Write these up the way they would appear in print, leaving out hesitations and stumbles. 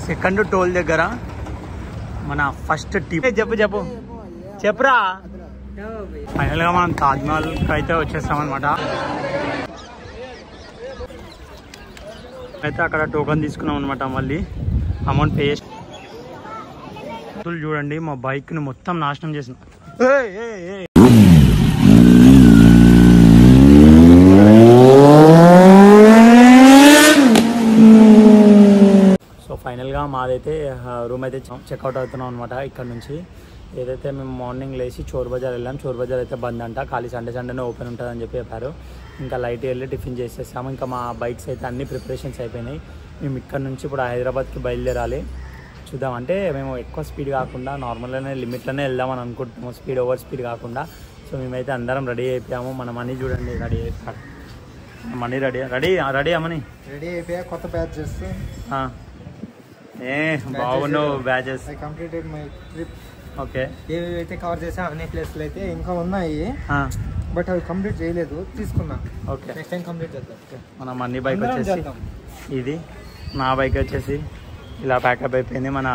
Second toll దగ్గర మన first tip చెప్పు చెప్పురా. ఫైనల్ గా మనం తాజ్మహల్ అయితే వచ్చేస్తాం అనమాట. అయితే అక్కడ టోకన్ తీసుకున్నాం అనమాట. మళ్ళీ అమౌంట్ పే చేసి చూడండి మా బైక్ ని మొత్తం నాశనం చేసిన. సో ఫైనల్గా మాదైతే రూమ్ అయితే చెక్అవుట్ అవుతున్నాం అనమాట. ఇక్కడ నుంచి ఏదైతే మేము మార్నింగ్ లేచి చోర్ బజార్ వెళ్ళాం. చోర్ బజార్ అయితే బంద్ అంట, ఖాళీ సండేనే ఓపెన్ ఉంటుందని చెప్పారు. ఇంకా లైట్ వెళ్ళి టిఫిన్ చేసేసాము. ఇంకా మా బైక్స్ అయితే అన్ని ప్రిపరేషన్స్ అయిపోయినాయి. మేము ఇక్కడ నుంచి ఇప్పుడు హైదరాబాద్కి బయలుదేరాలి. చూద్దాం, అంటే మేము ఎక్కువ స్పీడ్ కాకుండా నార్మల్గానే లిమిట్లోనే వెళ్దామని అనుకుంటున్నాము, స్పీడ్ ఓవర్ స్పీడ్ కాకుండా. సో మేమైతే అందరం రెడీ అయిపోయాము. మన మనీ చూడండి రెడీ అయిపోయాడు. మనీ రెడీ అమ్మని రెడీ అయిపోయా. కొత్త బ్యాచెస్ బాగున్నావు batches. I completed my trip. Okay, ఏవైతే కవర్ చేసా అన్ని ప్లేస్లు అయితే ఇంకా ఉన్నాయి, బట్ అవి కంప్లీట్ చేయలేదు, తీసుకున్నా. ఓకే, నెక్స్ట్ టైం కంప్లీట్ చేద్దాం. మన మనీ బైక్ వచ్చేసి ఇది, నా బైక్ వచ్చేసి ఇలా ప్యాకప్ అయిపోయింది. మన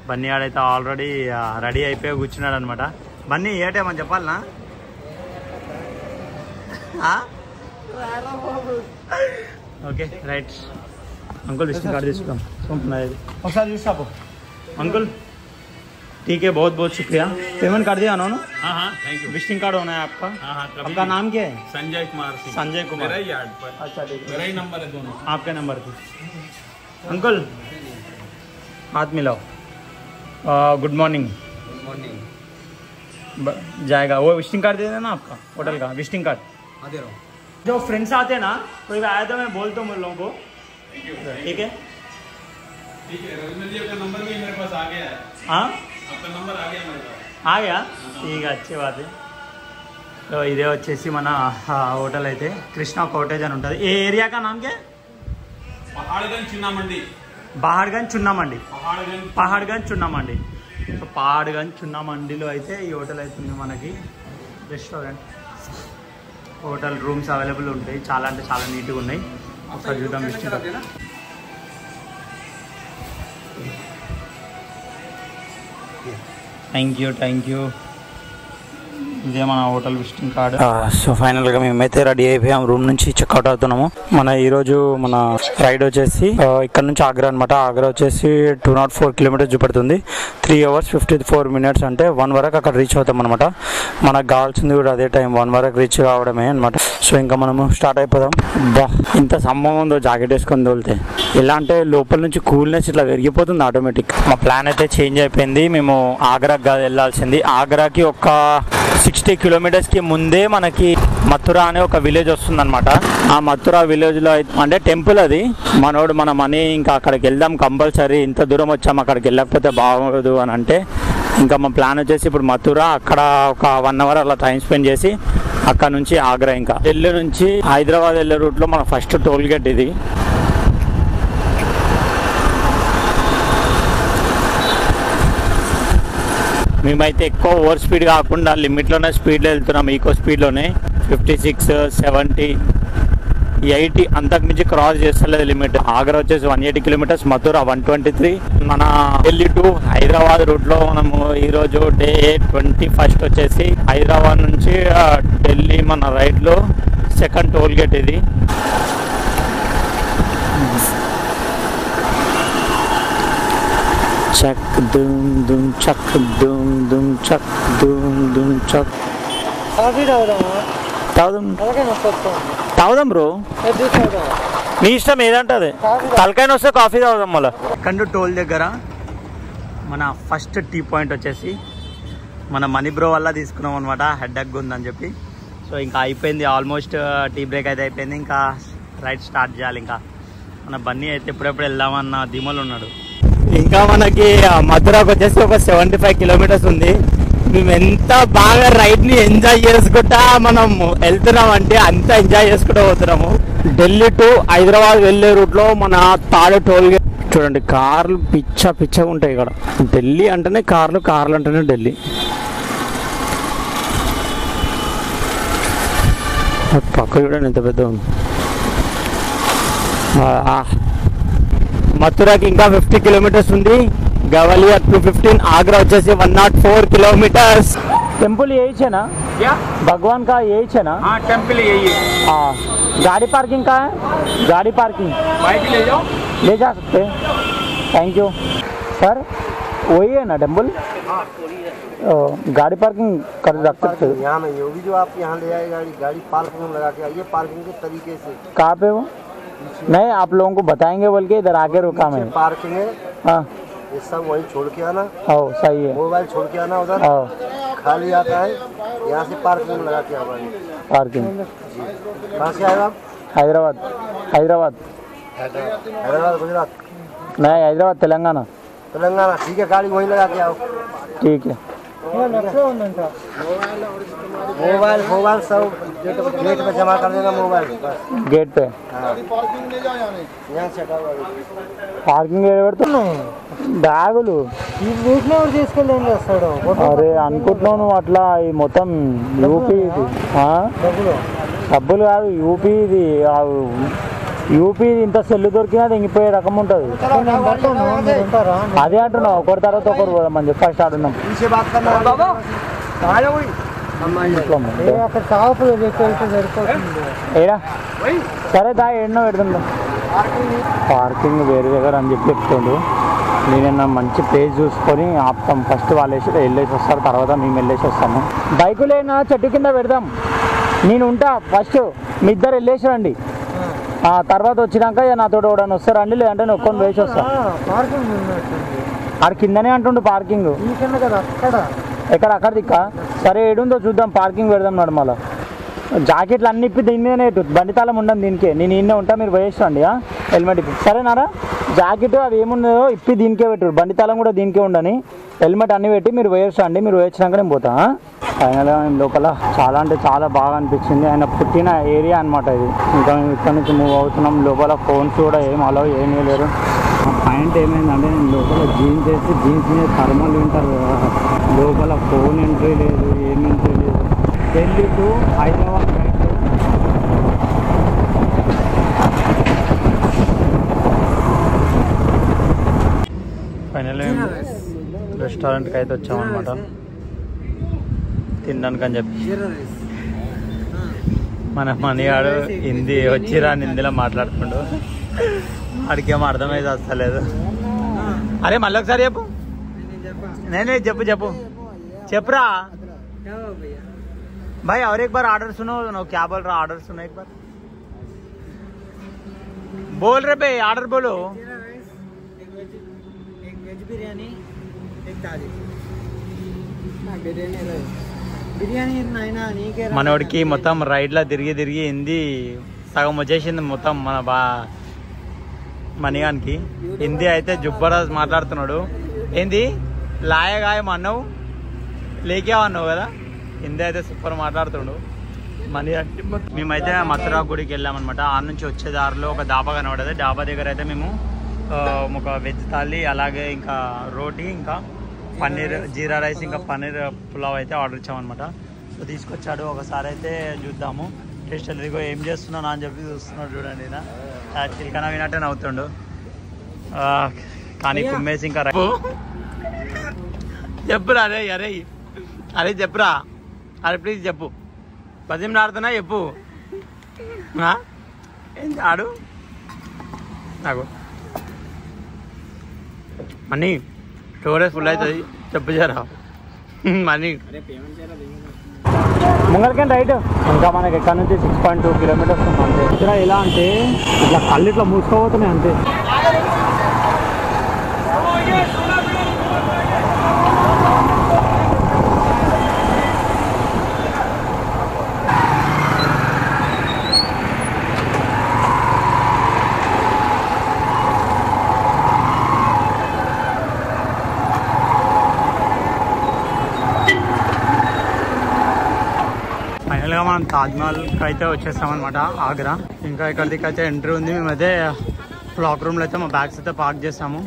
బన్నీ ఆడైతే ఆల్రెడీ రెడీ అయిపోయి కూర్చున్నాడు అనమాట. బన్నీ ఏ టైం అని చెప్పాలనా? Okay right. Uncle visiting card తీసుకుందాం. ఒకసారి చూసాపు अंकल. ठीक है, बहुत बहुत शुक्रिया. पेमेंट कर दिया उन्होंने? हाँ थैंक यू. विजिटिंग कार्ड होना है आपका? हाँ. आपका नाम क्या है? संजय कुमार. संजय कुमार मेरा यार्ड पर. अच्छा ठीक है, मेरा ही नंबर है दोनों. आपका नंबर थी. अंकल हाथ मिलाओ. Good morning. Good morning. जाएगा वो विजिटिंग कार्ड दे देना आपका होटल का विजिटिंग कार्ड. दे रहा हूँ. जो फ्रेंड्स आते हैं ना, कोई आया तो मैं बोलता हूँ उन लोगों को. ठीक है ठीक है. रविंद्र जी का नंबर भी मेरे पास आ गया है. हाँ, आपका नंबर आ गया मेरे पास. आ गया? ठीक है, अच्छी बात है. तो ఇదే వచ్చేసి మన హోటల్ అయితే కృష్ణ కాటేజ్ అని ఉంటుంది. ఏ ఏరియా కా నామ్ క్యా? పహాడ్గంజ్ చున్నా మండి. పహాడ్గంజ్ చున్నా మండి. పహాడ్గంజ్ చున్నా మండి. సో పహాడ్గంజ్ చున్నా మండిలో అయితే ఈ హోటల్ అవుతుంది మనకి. రెస్టారెంట్, హోటల్ రూమ్స్ అవైలబుల్ ఉంటాయి. చాలా అంటే చాలా నీట్గా ఉన్నాయి. ఒకసారి చూద్దాం. Thank you. ఇదే మన హోటల్ విజిటింగ్ కార్డ్. సో ఫైనల్గా మేమైతే రెడీ అయిపోయాం, రూమ్ నుంచి చెక్అవుట్ అవుతున్నాము. మన ఈరోజు మన రైడ్ వచ్చేసి ఇక్కడ నుంచి ఆగ్రా అనమాట. ఆగ్రా వచ్చేసి 204 కిలోమీటర్స్ చూపెడుతుంది. 3 hours 54 minutes, అంటే 1 వరకు అక్కడ రీచ్ అవుతాం అనమాట. మనకు కావాల్సింది కూడా అదే టైం, 1 వరకు రీచ్ కావడమే అనమాట. సో ఇంకా మనము స్టార్ట్ అయిపోదాం. బా, ఇంత సమ్మం ఉందో జాకెట్ వేసుకొని తోలితే. ఎలా అంటే లోపల నుంచి కూల్నెస్ ఇట్లా పెరిగిపోతుంది ఆటోమేటిక్. మా ప్లాన్ అయితే చేంజ్ అయిపోయింది. మేము ఆగ్రాకి కాదు వెళ్ళాల్సింది. ఆగ్రాకి ఒక 60 కిలోమీటర్స్కి ముందే మనకి మథురా అనే ఒక విలేజ్ వస్తుంది అనమాట. ఆ మథురా విలేజ్లో అంటే టెంపుల్ అది. మన మనీ ఇంకా అక్కడికి వెళ్దాం కంపల్సరీ. ఇంత దూరం వచ్చాము, అక్కడికి వెళ్ళకపోతే బాగోదు అని అంటే ఇంకా మా ప్లాన్ వచ్చేసి ఇప్పుడు మథురా, అక్కడ ఒక 1 hour అలా టైం స్పెండ్ చేసి అక్కడ నుంచి ఆగ్రా. ఇంకా ఢిల్లీ నుంచి హైదరాబాద్ వెళ్ళే రూట్లో మన ఫస్ట్ టోల్ గేట్ ఇది. మేమైతే ఎక్కువ ఓవర్ స్పీడ్ కాకుండా లిమిట్లోనే స్పీడ్లో వెళ్తున్నాం. ఈకో స్పీడ్లోనే 56, 70, 80 అంతకుమించి క్రాస్ చేస్తలేదు లిమిట్. ఆగ్రా వచ్చేసి 180 కిలోమీటర్స్, మథురా 123. మన ఢిల్లీ టు హైదరాబాద్ రూట్లో మనము ఈరోజు డే 21 వచ్చేసి హైదరాబాద్ నుంచి ఢిల్లీ మన రైట్లో సెకండ్ టోల్ గేట్ ఇది. చక్ దుమ్ దుమ్ చక్ దుమ్ దుమ్ చక్ దుమ్ దుమ్ చక్. తాగుదాం బ్రో, మీ ఇష్టం ఏదంటే తలకాయ వస్తే కాఫీ తాగుదాం. మళ్ళీ కండు టోల్ దగ్గర మన ఫస్ట్ టీ పాయింట్ వచ్చేసి మన మనీ బ్రో వల్ల తీసుకున్నాం అనమాట. హెడ్ఏక్ ఉందని చెప్పి. సో ఇంకా అయిపోయింది ఆల్మోస్ట్, టీ బ్రేక్ అయితే అయిపోయింది. ఇంకా రైడ్ స్టార్ట్ చేయాలి. ఇంకా మన బన్నీ అయితే ఎప్పుడెప్పుడు వెళ్దామన్న ధీమలో ఉన్నాడు. ఇంకా మనకి మథురాకు వచ్చేసి ఒక 75 కిలోమీటర్స్ ఉంది. మేము ఎంత బాగా రైడ్ని ఎంజాయ్ చేసుకుంటా మనం వెళ్తున్నాం అంటే అంత ఎంజాయ్ చేసుకుంటూ పోతున్నాము. ఢిల్లీ టు హైదరాబాద్ వెళ్ళే రూట్లో మన థర్డ్ టోల్ గేట్ చూడండి. కార్లు పిచ్చగా ఉంటాయి ఇక్కడ. ఢిల్లీ అంటేనే కార్లు అంటేనే ఢిల్లీ. పక్క చూడండి ఎంత పెద్ద ఉంది. మథురాకి ఇంకా 50 కిలోమీటర్స్ ఉంది. గ్వాలియర్ 215, आगरा వచ్చేసి 104 किलोमीटर्स. टेम्पल यही है ना? क्या भगवान का यही है ना? हाँ टेम्पल यही है. हाँ गाड़ी पार्किंग का है? गाड़ी पार्किंग बाइक ले जाओ, ले जा सकते. Thank you sir. वही है ना टेम्पल? गाड़ी पार्किंग कर रख सकते. यहाँ नहीं होगी जो आप यहाँ ले आए गाड़ी, गाड़ी पार्किंग में लगा के आइए पार्किंग के तरीके से. कहाँ पे वो? नहीं आप लोगों को बताएंगे बोल के इधर आके रुका मैं. पार्किंग है. हाँ ये सब वही छोड़ के आना. हाँ सही है. मोबाइल छोड़ के आना उधर. हाँ खाली आता है यहाँ से पार्किंग में लगा के आना. पार्किंग कहाँ से आए आप? हैदराबाद. हैदराबाद हैदराबाद गुजरात नहीं, हैदराबाद तेलंगाना. तेलंगाना ठीक है, गाड़ी वहीं लगा के आओ. ठीक है. मोबाइल मोबाइल सब गेट पे जमा कर देना. मोबाइल गेट पे. పార్కింగ్ పెడుతున్నావు బ్యాగులు తీసుకెళ్ళి వస్తాడు. అరే అనుకుంటున్నావు నువ్వు అట్లా. ఈ మొత్తం యూపీ ఇది. డబ్బులు కాదు యూపీ ఇది. యూపీ ఇంత సెల్లు దొరికినా తెంగిపోయే రకం ఉంటుంది. అదే అంటున్నావు. ఒకరి తర్వాత ఒకరు పోదామని చెప్పి ఫస్ట్ ఆడున్నాం. ఏడా సరే దా ఎన్నో పెడదాం. పార్కింగ్ వేరే దగ్గర అని చెప్పి చెప్తుండు. నేనన్నా మంచి ప్లేస్ చూసుకొని ఆపుతాం. ఫస్ట్ వాళ్ళు వెళ్ళేసి వస్తారు, తర్వాత మేము వెళ్ళేసి వస్తాము. బైకులేనా చెట్టు కింద పెడదాం. నేను ఉంటా ఫస్ట్, మీ ఇద్దరు వెళ్ళేసి రండి. తర్వాత వచ్చినాక నాతో ఎవడన్నా వస్తారండి, లేదంటే నేను ఒక్కొని వేసి వస్తా. ఆడ కిందనే అంటుండు పార్కింగ్. ఎక్కడ అక్కడ దిక్క. సరే ఏడుందో చూద్దాం, పార్కింగ్ పెడదాం నడు. జాకెట్లు అన్ని ఇప్పి దీని మీదనే ఇటు బండి తాళం ఉండదు దీనికే. నేను ఈయనే ఉంటా, మీరు వేయండి. హెల్మెట్ ఇప్పి సరేనారా. జాకెట్ అది ఏముందో ఇప్పి దీనికే పెట్టు, బండి తాళం కూడా దీనికే ఉండని. హెల్మెట్ అన్ని పెట్టి మీరు వేయండి. మీరు వేయించినాక నేను పోతా. ఫైనల్గా మేము లోపల చాలా అంటే చాలా బాగా అనిపించింది. ఆయన పుట్టిన ఏరియా అనమాట ఇది. ఇంకా మేము ఇక్కడ నుంచి మూవ్ అవుతున్నాం. లోపల ఫోన్స్ కూడా ఏం అలో ఏమీ లేరు. పాయింట్ ఏమైందంటే నేను లోపల జీన్స్ వేసి జీన్స్ మీద థర్మల్ వింటారు కదా, లోపల ఫోన్ ఎంట్రీ లేదు, ఏం ఎంట్రీ లేదు. ఢిల్లీ టు హైదరాబాద్ ఫైనల్ రెస్టారెంట్కి అయితే వచ్చామన్నమాట తినడానికి అని చెప్పి. మన మనీగాడు హిందీ వచ్చిరా హిందీలో మాట్లాడుతుండు. వాడికేమో అర్థమైతే వస్తలేదు. అరే మళ్ళీ ఒకసారి చెప్పు. నేనే చెప్పు చెప్పురా भाई. और एक बार ऑर्डर सुनो. क्या बोल रहा? ऑर्डर सुनो एक बार. बोल रहे भाई ऑर्डर बोलो. एक वेज बिरयानी, एक थाली బిర్యానీ. మనోడికి మొత్తం రైడ్లా తిరిగి హిందీ సగం వచ్చేసింది మొత్తం. మన మనీగానికి హిందీ అయితే జుబ్బరాజ్ మాట్లాడుతున్నాడు. ఏంది లాయగాయం అన్నావు, లేకే అన్నావు కదా. హిందీ అయితే సూపర్ మాట్లాడుతుండు. మనీ అంటే మేమైతే మథురా గుడికి వెళ్ళామన్నమాట. ఆ నుంచి వచ్చే దారిలో ఒక డాబా కనబడదు. డాబా దగ్గర అయితే మేము ఒక వెజ్ థాలీ, అలాగే ఇంకా రోటీ, ఇంకా పన్నీర్ జీరా రైస్, ఇంకా పన్నీర్ పులావ్ అయితే ఆర్డర్ ఇచ్చామన్నమాట. సో తీసుకొచ్చాడు. ఒకసారి అయితే చూద్దాము టేస్ట్ ఇదిగో ఏం చేస్తున్నాను అని చెప్పి చూస్తున్నాడు. చూడండి నా చిల్కన వినట్టే నవ్వుతుండు. కానీ కుమ్మేసి ఇంకా చెప్పురా. అరే చెప్పురా. అరే ప్లీజ్ చెప్పు. 10 నిమిషాలు ఆడుతున్నా చెప్పు. ఏం ఆడు నాకు మనీ స్టోరేజ్ ఫుల్ అవుతుంది. చెప్పు జరా మనీ. ముంగల్కేం రైట్. ఇంకా మనకి ఇక్కడ నుంచి 6.2 కిలోమీటర్స్ ఉంది అంతే. ఇక్కడ ఎలా అంటే ఇట్లా కళ్ళు ఇట్లా మూసుకోబోతున్నాయి అంతే. ఫైనల్గా మనం తాజ్మహల్కి అయితే వచ్చేస్తామన్నమాట, ఆగ్రా. ఇంకా ఇక్కడికి అయితే ఎంట్రీ ఉంది. మేమైతే క్లాక్ రూమ్లో అయితే మా బ్యాగ్స్ అయితే పార్క్ చేస్తాము.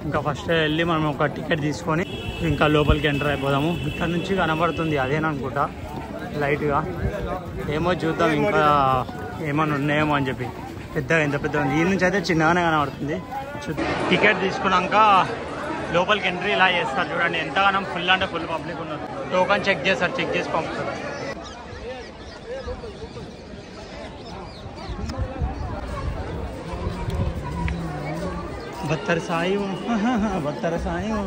ఇంకా ఫస్ట్ వెళ్ళి మనం ఒక టికెట్ తీసుకొని ఇంకా లోపలికి ఎంటర్ అయిపోదాము. ఇక్కడ నుంచి కనబడుతుంది అదేననుకుంటా లైట్గా. ఏమో చూద్దాం ఇంకా ఏమైనా ఉన్నాయేమో అని చెప్పి. పెద్దగా ఎంత పెద్దగా ఉంది. ఈ నుంచి అయితే చిన్నగానే కనబడుతుంది. టికెట్ తీసుకున్నాక లోపలికి ఎంట్రీ ఇలా చేస్తారు చూడండి. ఎంతగానో ఫుల్ అంటే ఫుల్ పబ్లిక్ ఉన్నారు. టోకన్ చెక్ చేస్తారు, చెక్ చేసి పంపుతారు. बत्तर साई हूँ बत्तर साई हूँ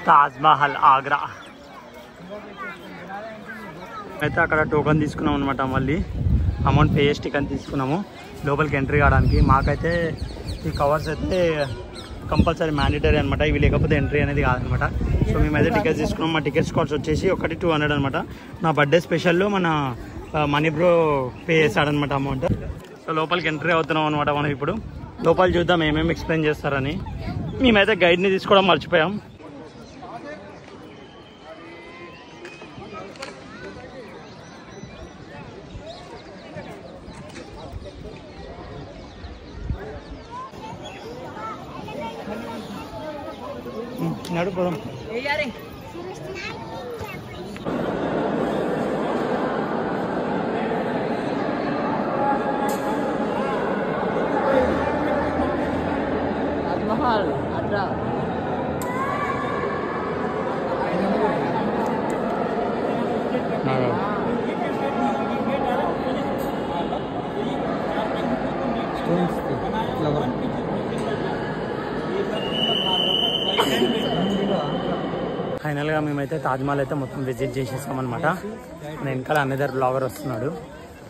ताजमहल आगरा అయితే అక్కడ టోకన్ తీసుకున్నాం అనమాట. మళ్ళీ అమౌంట్ పే చేసి టికెట్ తీసుకున్నాము లోపలికి ఎంట్రీ కావడానికి. మాకైతే ఈ కవర్స్ అయితే కంపల్సరీ మ్యాండేటరీ అనమాట. ఇవి లేకపోతే ఎంట్రీ అనేది కాదనమాట. సో మేమైతే టికెట్స్ తీసుకున్నాం. మా టికెట్స్ కాస్ట్ వచ్చేసి ఒకటి 200 అనమాట. నా బర్త్డే స్పెషల్లో మన మనీ బ్రో పే చేశాడనమాట అమౌంట్. సో లోపలికి ఎంట్రీ అవుతున్నాం అనమాట. మనం ఇప్పుడు లోపల చూద్దాం ఏమేమి ఎక్స్ప్లెయిన్ చేస్తారని. మేమైతే గైడ్ని తీసుకోవడం మర్చిపోయాం. నడుపుదాం. ताजमहल आगरा ఫైనల్గా మేమైతే తాజ్మహల్ అయితే మొత్తం విజిట్ చేసేసామన్నమాట. మన వెనకాల అనదర్ బ్లాగర్ వస్తున్నాడు.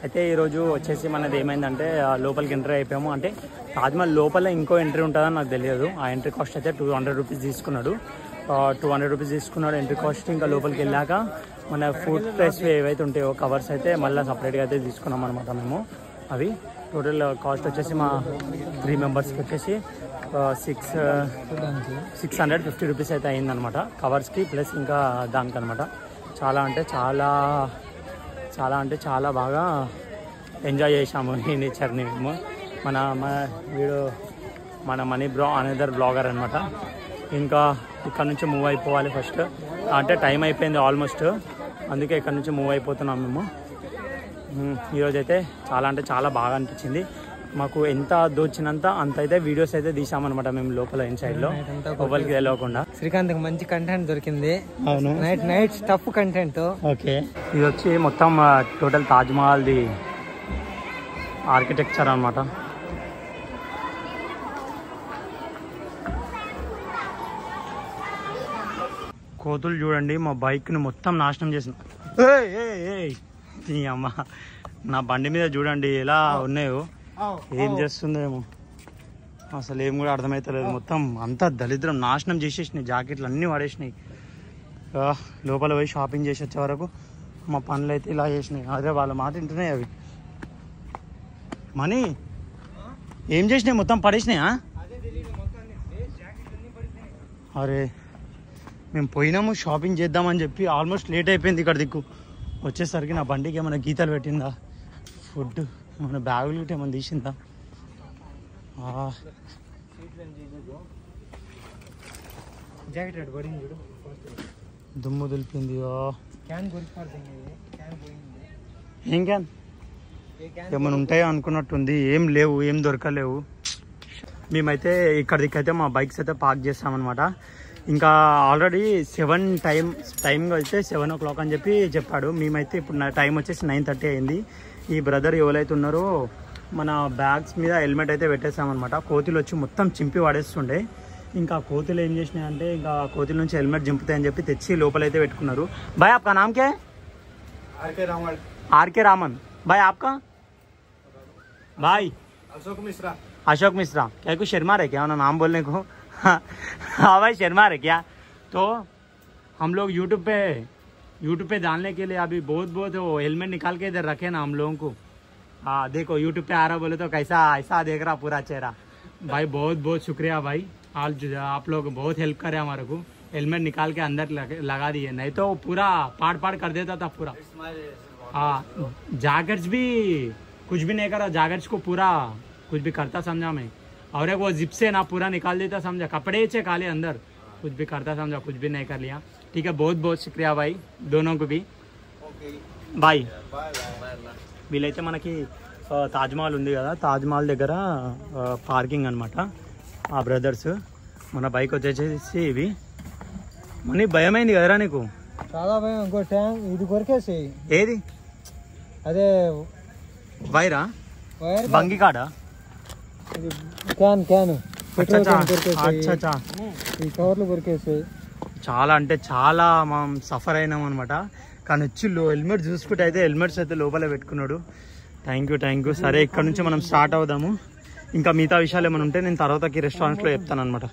అయితే ఈరోజు వచ్చేసి మనది ఏమైందంటే లోపలికి ఎంట్రీ అయిపోయాము. అంటే తాజ్మహల్ లోపల ఇంకో ఎంట్రీ ఉంటుందని నాకు తెలియదు. ఆ ఎంట్రీ కాస్ట్ అయితే 200 రూపీస్ తీసుకున్నాడు. 200 రూపీస్ తీసుకున్నాడు ఎంట్రీ కాస్ట్. ఇంకా లోపలికి వెళ్ళాక మన ఫుడ్ ప్లేస్ ఏవైతే ఉంటాయో కవర్స్ అయితే మళ్ళీ సపరేట్గా అయితే తీసుకున్నాం అనమాట మేము. అవి టోటల్ కాస్ట్ వచ్చేసి మా 3 మెంబర్స్కి వచ్చేసి 650 రూపీస్ అయితే అయిందనమాట కవర్స్కి ప్లస్ ఇంకా దానికనమాట. చాలా అంటే చాలా బాగా ఎంజాయ్ చేసాము ఈ నేచర్ని. మన మనీ బ్రో అనదర్ బ్లాగర్ అనమాట. ఇంకా ఇక్కడ నుంచి మూవ్ అయిపోవాలి ఫస్ట్. అంటే టైం అయిపోయింది ఆల్మోస్ట్, అందుకే ఇక్కడ నుంచి మూవ్ అయిపోతున్నాం మేము. ఈరోజు అయితే చాలా బాగా అనిపించింది మాకు. ఎంత దోచినంత అంత అయితే వీడియోస్ అయితే తీసామన్నమాట మేము లోపల ఇన్సైడ్ లో, లోపలికి వెళ్ళకుండా. శ్రీకాంత్ మంచి కంటెంట్ దొరికింది. అవును, నైట్ టఫ్ కంటెంట్. ఓకే, ఇది వచ్చి మొత్తం టోటల్ తాజ్మహల్ ది ఆర్కిటెక్చర్ అన్నమాట. కోతులు చూడండి మా బైక్ ని మొత్తం నాశనం చేసిన. అమ్మ నా బండి మీద చూడండి ఎలా ఉన్నాయో, ఏం చేస్తుందేమో అసలు ఏం కూడా అర్థమవుతలేదు. మొత్తం అంతా దరిద్రం నాశనం చేసేసినాయి. జాకెట్లు అన్నీ వాడేసినాయి. లోపల పోయి షాపింగ్ చేసి వచ్చే వరకు మా పనులు అయితే ఇలా చేసినాయి. అదే వాళ్ళ మాట వింటున్నాయి అవి. మనీ ఏం చేసినాయి, మొత్తం పడేసినాయా? అరే మేము పోయినాము షాపింగ్ చేద్దామని చెప్పి, ఆల్మోస్ట్ లేట్ అయిపోయింది. ఇక్కడ దిక్కు వచ్చేసరికి నా బండికి ఏమైనా గీతలు పెట్టిందా, ఫుడ్ ఏమైనా బ్యాగులు గిట్ట ఏమైనా తీసిందా? దుమ్ము దులిపింది. ఏం క్యాన్ ఏమైనా ఉంటాయో అనుకున్నట్టుంది. ఏం లేవు, ఏం దొరకలేవు. మేమైతే ఇక్కడికైతే మా బైక్స్ అయితే పార్క్ చేస్తామన్నమాట. ఇంకా ఆల్రెడీ 7 టైం అయితే 7 o'clock అని చెప్పి చెప్పాడు. మేమైతే ఇప్పుడు టైం వచ్చేసి 9:30 అయింది. ఈ బ్రదర్ ఎవరైతే ఉన్నారో మన బ్యాగ్స్ మీద హెల్మెట్ అయితే పెట్టేసామన్నమాట. కోతులు వచ్చి మొత్తం చింపి పడేస్తుండే. ఇంకా కోతులు ఏం చేసినాయి అంటే, ఇంకా కోతుల నుంచి హెల్మెట్ చింపుతాయని చెప్పి తెచ్చి లోపలైతే పెట్టుకున్నారు. भाई आपका नाम क्या है? आर के रामन. भाई आपका? भाई अशोक मिश्रा. क्या कुछ शर्मा रहे क्या उन्होंने नाम बोलने को? हाँ भाई शर्मा रहे क्या? तो हम लोग यूट्यूब पे डालने के लिए अभी बहुत वो हेलमेट निकाल के इधर रखे ना हम लोगों को. हाँ देखो यूट्यूब पे आ रहा बोले तो कैसा ऐसा देख रहा पूरा चेहरा. भाई बहुत शुक्रिया भाई, आप लोग बहुत हेल्प करे हमारे को. हेलमेट निकाल के अंदर लगा दिए, नहीं तो पूरा पाड़ कर देता था पूरा। हाँ जैकेट्स भी कुछ भी नहीं करा, जैकेट्स को पूरा कुछ भी करता समझा मैं। और एक वो जिप से ना पूरा निकाल देता समझा, कपड़े चे काले अंदर कुछ भी करता समझा, कुछ भी नहीं कर लिया। ठीक है, बहुत बहुत शुक्रिया भाई दोनों को भी। బాయ్ వీలైతే మనకి తాజ్మహల్ ఉంది కదా, తాజ్మహల్ దగ్గర పార్కింగ్ అనమాట ఆ బ్రదర్స్. మన బైక్ వచ్చేసి ఇవి. మనీ భయమైంది కదరా నీకు? చాలా భయం. ఇంకో ట్యాంక్ ఇది కొరికేసి. ఏది? అదే వైరా బంగి కాడా? క్యాన్ ఈ కవర్లు కొరికేసి. చాలా అంటే చాలా మనం సఫర్ అయినాం అనమాట. కానీ వచ్చి హెల్మెట్ చూసుకుంటే అయితే హెల్మెట్స్ అయితే లోపలే పెట్టుకున్నాడు. Thank you. సరే ఇక్కడ నుంచి మనం స్టార్ట్ అవుదాము. ఇంకా మిగతా విషయాలు ఏమైనా ఉంటే నేను తర్వాతకి రెస్టారెంట్లో చెప్తాను అనమాట.